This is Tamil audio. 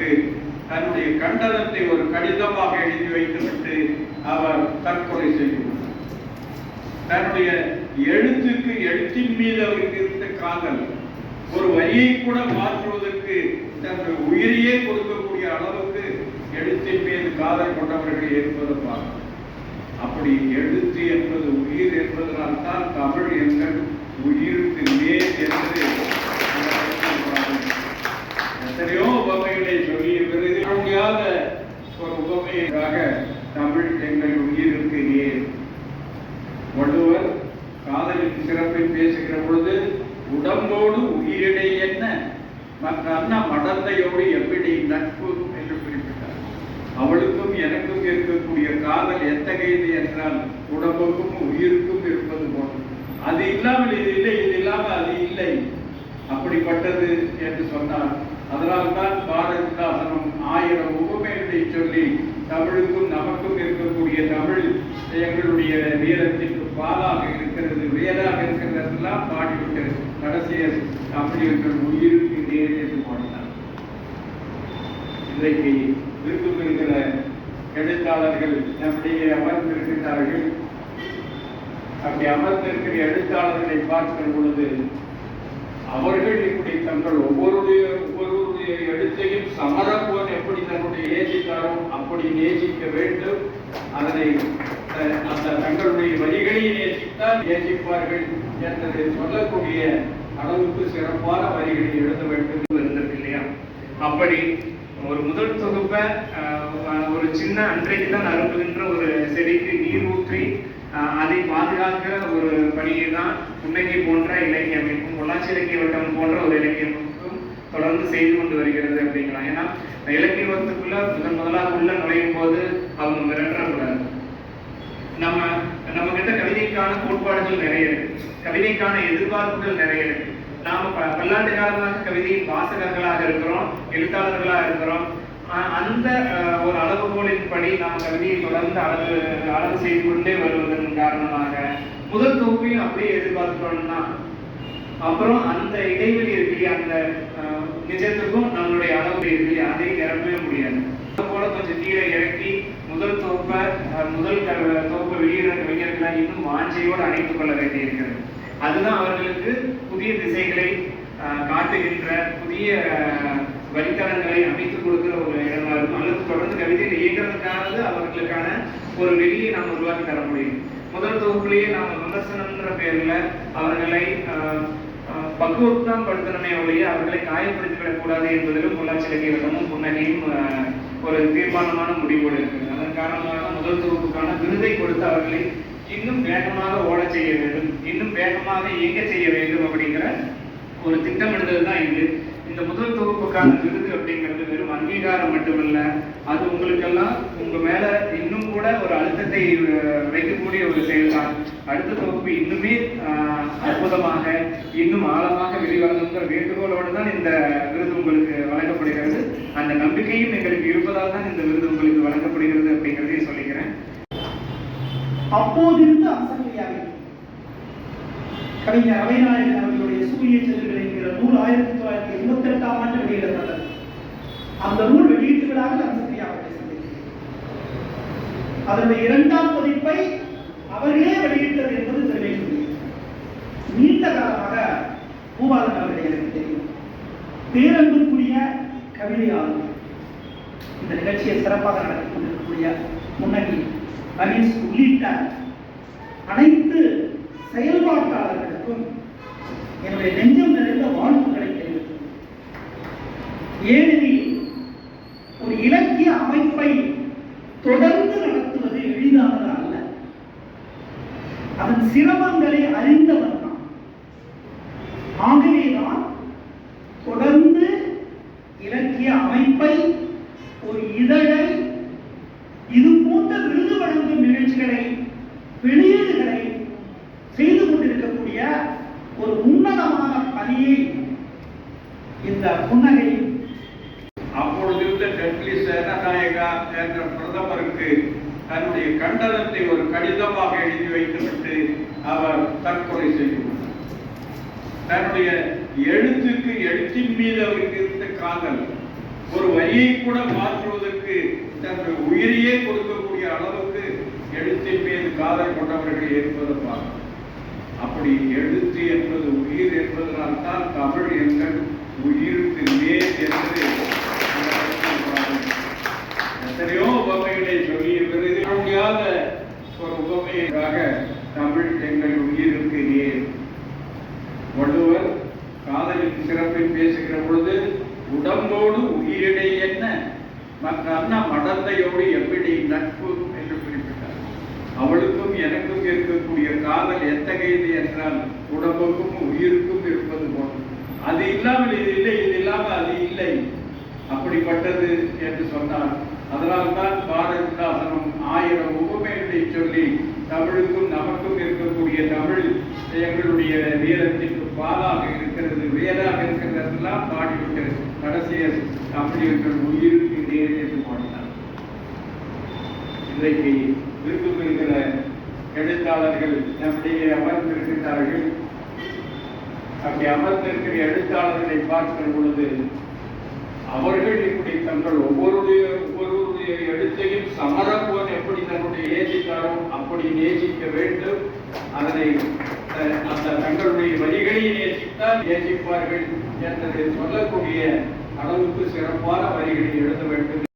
பிரதமருக்கு தன்னுடைய கண்டனத்தை ஒரு கடிதமாக எழுதி வைத்துவிட்டு அவர் தற்கொலை செய்துள்ளார். தன்னுடைய எழுத்தின் மீது அவருக்கு இருந்த காதல், ஒரு வரியை கூட மாற்றுவதற்கு தன்னுடைய உயிரையே கொடுக்கக்கூடிய அளவுக்கு எழுத்தின் மீது காதல் கொண்டவர்கள் இருப்பது பார்க்க. அப்படி எழுத்து என்பது உயிர் என்பதனால் தான் தமிழ் எங்கள் உயிருக்கு மேல் என்று எத்தனையோ உவமைகளை சொல்லிய பிறகு முடியாத ஒரு உவமையாக தமிழ் எங்கள் உயிருக்கு நேர். வள்ளுவர் காதலின் சிறப்பை பேசுகிற பொழுது உடம்போடு உயிரிடை என்ன மற்ற அண்ணா மடந்தையோடு எப்படி நட்பு என்று குறிப்பிட்டார். அவளுக்கும் எனக்கும் இருக்கக்கூடிய காதல் எத்தகையது என்றால் உடம்புக்கும் உயிருக்கும் இருப்பது போல. அது இல்லாமல் இது இல்லை, இது இல்லாமல் அது இல்லை, அப்படிப்பட்டது என்று சொன்னார். அதனால்தான் பாரதிதாசனும் 1000 உவமைகளை சொல்லி தமிழுக்கும் நமக்கும் இருக்கக்கூடிய தமிழ் எங்களுடைய வீரத்திற்கு பாலாக இருக்கிறது, வேறாக இருக்கிறதெல்லாம் பாடிவிட்டது. கடைசியில் அப்படி எங்கள் உயிருக்கு நேர் என்று பாடினார். இன்றைக்கு விருப்பம் இருக்கிற எழுத்தாளர்கள் நம்மிடையே அமர்ந்திருக்கிறார்கள். அப்படி அமர்ந்திருக்கிற எழுத்தாளர்களை பார்க்கிற பொழுது அவர்கள் இப்படி தங்கள் ஒவ்வொருடைய எழுத்தையும் சமரப்போன் எப்படி தன்னுடைய நேசித்தாரோ அப்படி நேசிக்க வேண்டும். அதனை அந்த தங்களுடைய வரிகளை நேசித்தால் நேசிப்பார்கள் என்பதை சொல்லக்கூடிய அளவுக்கு சிறப்பான வரிகளை எழுத வேண்டும் இருந்தது இல்லையா? அப்படி ஒரு முதல் தொகுப்பை ஒரு சின்ன அன்றைக்கு தான் அறுப்புகின்ற ஒரு செடிக்கு நீர் ஊற்றி அதை பாதுகாக்கிற ஒரு பணியை தான் புன்னகை போன்ற இலக்கிய அமைப்பும் பொள்ளாச்சி இலக்கிய வட்டம் போன்ற ஒரு இலக்கிய அமைப்பும் தொடர்ந்து செய்து கொண்டு வருகிறது அப்படிங்கலாம். ஏன்னா இலக்கிய வட்டத்துக்குள்ள முதலாக உள்ள நுழையும் போது அவங்க மிரட்டக்கூடாது. நம்ம கிட்ட கவிதைக்கான கோட்பாடுகள் நிறைய இருக்கு, கவிதைக்கான எதிர்பார்ப்புகள் நிறைய இருக்கு. நாம பல்லாண்டு காலமாக கவிதையின் வாசகர்களாக இருக்கிறோம், எழுத்தாளர்களாக இருக்கிறோம். அந்த ஒரு அளவுகோலின் படி நாம் கவிதையை தொடர்ந்து அளவு செய்து கொண்டே வருவதன் காரணமாக முதல் தொகுப்பையும் அப்படியே எதிர்பார்க்கிறோம்னா அப்புறம் அந்த இடைவெளி இருக்கு, அந்த நிஜத்துக்கும் நம்மளுடைய அளவு இருக்கு, அதை நிரப்பவே முடியாது. போல கொஞ்சம் கீழே இறக்கி முதல் தொகுப்பை வெளியிட கவிஞர்களை இன்னும் வாஞ்சையோடு அணைத்துக் கொள்ள வேண்டியிருக்கிறது. அதுதான் அவர்களுக்கு புதிய திசைகளை காட்டுகின்ற, புதிய வழித்தடங்களை அமைத்துக் கொடுக்கிற ஒரு இடமா இருக்கும். அல்லது தொடர்ந்து கவிதையை இயக்கிறதுக்கானது அவர்களுக்கான ஒரு வெளியை நாம் உருவாக்கி தர முடியும். முதல் தொகுப்பிலேயே நாம் விமர்சனம்ன்ற பேர்ல அவர்களை பக்குவத்தான் படுத்தணுமே ஒழிய அவர்களை காயப்படுத்திவிடக் கூடாது என்பதிலும் பொள்ளாச்சி இலக்கிய வட்டமும் புன்னகையும் ஒரு தீர்மானமான முடிவோடு இருக்குது. அதன் காரணமாக முதல் தொகுப்புக்கான விருதை கொடுத்து அவர்களை இன்னும் வேகமாக ஓட செய்ய வேண்டும், இன்னும் வேகமாக இயங்க செய்ய வேண்டும் அப்படிங்கிற ஒரு திட்டமிடுதல் தான் இது. இந்த முதல் தொகுப்புக்கான விருது அப்படிங்கிறது வெறும் அங்கீகாரம் மட்டுமல்ல, அது உங்களுக்கெல்லாம் உங்க மேல இன்னும் கூட ஒரு அழுத்தத்தை வைக்கக்கூடிய ஒரு செயல்தான். அடுத்த தொகுப்பு இன்னுமே அற்புதமாக இன்னும் ஆழமாக வெளிவரணுங்கிற வேண்டுகோளோடு தான் இந்த விருது உங்களுக்கு வழங்கப்படுகிறது. அந்த நம்பிக்கையும் எங்களுக்கு இருப்பதால் தான் இந்த விருது உங்களுக்கு வழங்கப்படுகிறது அப்படிங்கிறதையும் சொல்லிக்கிறேன். அப்போதிருந்து அம்சங்களையாக கவிஞர் அவைநாயகன் அவர்களுடைய சூரிய செல்கள் என்கிற நூல் 1988ஆம் ஆண்டு வெளியிடப்பட்டது. அந்த நூல் வெளியீட்டு விழாவில் அம்சங்களையாக அதனுடைய 2ஆம் பதிப்பை அவர்களே வெளியிட்டது என்பது தெரிவிக்கிறது. நீண்ட காலமாக பூபாலன் அவர்களை எனக்கு தெரியும், பேரன்புக்குரிய கவிதையாளர். இந்த நிகழ்ச்சியை சிறப்பாக நடத்தி கொண்டிருக்கக்கூடிய முன்னணி ரமேஷ் உள்ளிட்ட அனைத்து செயல்பாட்டாளர்களுக்கும் என்னுடைய நெஞ்சம் நிறைந்த வாழ்த்துக்களை தெரிவித்தது. ஏனெனில் ஒரு இலக்கிய அமைப்பை தொடர்ந்து நடத்துவது எளிதானது அல்ல. அதன் சிரமங்களை அறிந்தவர் தான். ஆகவேதான் தொடர்ந்து இலக்கிய அமைப்பை, ஒரு இதழை, இது போன்ற விருது வழங்கும் நிகழ்ச்சிகளை, வெளியீடுகளை செய்து கொண்டிருக்கக்கூடிய ஒரு உன்னதமான பணியை இந்த புன்னகை அப்பொழுது இருந்த டெட்லி சேனநாயகா என்ற பிரதமருக்கு தன்னுடைய கண்டனத்தை ஒரு கடிதமாக எழுதி வைத்துவிட்டு அவர் தற்கொலை செய்துள்ளார். தன்னுடைய எழுத்தின் மீது அவருக்கு இருந்த காதல், ஒரு ஒரு வரியை கூட மாற்றுவதற்கு தன்னுடைய உயிரையே கொடுக்கக்கூடிய அளவுக்கு எழுத்தின் மீது காதல் கொண்டவர்கள் இருப்பதை பார்க்கிறோம். அப்படி எழுத்து என்பது உயிர் என்பதனால்தான் தமிழ் எங்கள் உயிருக்கு மேல் என்று எத்தனையோ உவமைகளை சொல்லிய பிறகு முடியாத ஒரு உவமையாக தமிழ் எங்கள் உயிருக்கு நேர். வள்ளுவர் காதலின் சிறப்பை பேசுகிற பொழுது உடம்போடு உயிரிடை என்ன மற்ற அண்ணா மடந்தையோடு எப்படி நட்பு என்று குறிப்பிட்டார். அவளுக்கும் எனக்கும் இருக்கக்கூடிய காதல் எத்தகையது என்றால் உடம்புக்கும் உயிருக்கும் இருப்பது போல. அது இல்லாமல் இது இல்லை, இது இல்லாமல் அது இல்லை, அப்படிப்பட்டது என்று சொன்னார். அதனால்தான் பாரதிதாசனும் 1000 உவமைகளை சொல்லி தமிழுக்கும் நமக்கும் இருக்கக்கூடிய தமிழ் எங்களுடைய வீரத்திற்கு பாலாக இருக்கிறது, வேறாக இருக்கிறதெல்லாம் பாடிவிட்டது. கடைசியில் தமிழ் எங்கள் உயிருக்கு நேர் என்று பாடினார். இன்றைக்கு விரும்புகிற எழுத்தாளர்கள் நம்மிடையே அமர்ந்திருக்கின்றார்கள். அப்படி அமர்ந்திருக்கிற எழுத்தாளர்களை பார்க்கிற பொழுது அவர்கள் இப்படி தங்கள் ஒவ்வொருடைய எழுத்தையும் சமரப்போன் எப்படி தன்னுடைய நேசித்தாரோ அப்படி நேசிக்க வேண்டும். அதனை அந்த தங்களுடைய வரிகளை நேசித்தால் நேசிப்பார்கள் என்பதை சொல்லக்கூடிய அளவுக்கு சிறப்பான வரிகளை எழுத வேண்டும்.